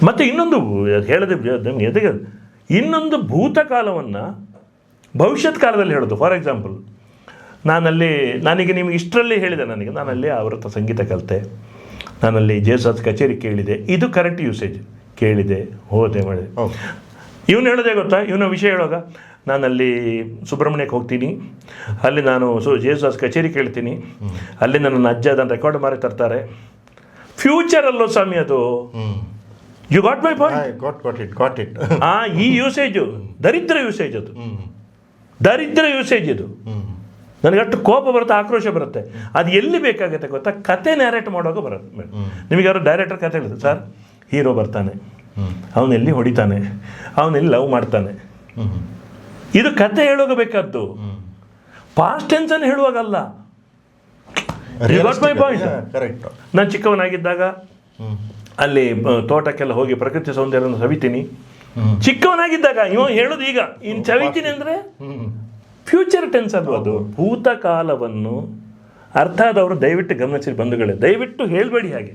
ಮತ್ತು ಇನ್ನೊಂದು ಹೇಳದೆ ನಮ್ಗೆ ಎದೆಗೆ ಇನ್ನೊಂದು ಭೂತಕಾಲವನ್ನು ಭವಿಷ್ಯತ್ ಕಾಲದಲ್ಲಿ ಹೇಳೋದು. ಫಾರ್ ಎಕ್ಸಾಂಪಲ್, ನಾನೀಗ ನಿಮಗೆ ಇಷ್ಟರಲ್ಲಿ ಹೇಳಿದೆ, ನಾನಲ್ಲಿ ಆವೃತ್ತ ಸಂಗೀತ ಕಲಿತೆ, ನಾನಲ್ಲಿ ಜೇಸಾಸ್ ಕಚೇರಿ ಕೇಳಿದೆ, ಇದು ಕರೆಕ್ಟ್ ಯೂಸೇಜ್. ಕೇಳಿದೆ, ಹೋದೆ, ಮಾಡಿದೆ. ಇವನು ಹೇಳೋದೇ ಗೊತ್ತಾ, ಇವನ ವಿಷಯ ಹೇಳುವಾಗ ನಾನಲ್ಲಿ ಸುಬ್ರಹ್ಮಣ್ಯಕ್ಕೆ ಹೋಗ್ತೀನಿ, ಅಲ್ಲಿ ನಾನು ಜೇಸಾಸ್ ಕಚೇರಿ ಕೇಳ್ತೀನಿ, ಅಲ್ಲಿ ನನ್ನ ಅಜ್ಜ ಅದನ್ನು ರೆಕಾರ್ಡ್ ಮಾಡಿ ತರ್ತಾರೆ. ಫ್ಯೂಚರಲ್ಲೋ ಸ್ವಾಮಿ ಅದು. You got my point? Got it. ಈ ಯೂಸೇಜು ದರಿದ್ರ ಯೂಸೇಜ್, ಅದು ದರಿದ್ರ ಯೂಸೇಜ್ ಇದು. ನನಗಷ್ಟು ಕೋಪ ಬರುತ್ತೆ, ಆಕ್ರೋಶ ಬರುತ್ತೆ. ಅದು ಎಲ್ಲಿ ಬೇಕಾಗುತ್ತೆ ಗೊತ್ತಾ? ಕತೆ ನ್ಯಾರೇಟ್ ಮಾಡುವಾಗ ಬರುತ್ತೆ. ನಿಮಗೆ ಯಾರು ಡೈರೆಕ್ಟರ್ ಕತೆ ಹೇಳಿದ್ರು, ಸರ್ ಹೀರೋ ಬರ್ತಾನೆ, ಅವನೆಲ್ಲಿ ಹೊಡಿತಾನೆ, ಅವನೆಲ್ಲಿ ಲವ್ ಮಾಡ್ತಾನೆ, ಇದು ಕತೆ ಹೇಳುವಾಗ ಬೇಕಾದ್ದು. ಪಾಸ್ಟ್ ಟೆನ್ಸನ್ನು ಹೇಳುವಾಗಲ್ಲ. My point. ಕರೆಕ್ಟ್. ನಾನು ಚಿಕ್ಕವನಾಗಿದ್ದಾಗ ಅಲ್ಲಿ ತೋಟಕ್ಕೆಲ್ಲ ಹೋಗಿ ಪ್ರಕೃತಿ ಸೌಂದರ್ಯವನ್ನು ಸವಿತೀನಿ. ಚಿಕ್ಕವನಾಗಿದ್ದಾಗ ಇವ ಹೇಳೋದು ಈಗ ಇನ್ನು ಸವಿತೀನಿ ಅಂದರೆ ಫ್ಯೂಚರ್ ಟೆನ್ಸ್ ಅದು. ಅದು ಭೂತಕಾಲವನ್ನು ಅರ್ಥ ಆದವರು ದಯವಿಟ್ಟು ಗಮನಿಸಿ ಬಂಧುಗಳೇ, ದಯವಿಟ್ಟು ಹೇಳಬೇಡಿ ಹಾಗೆ.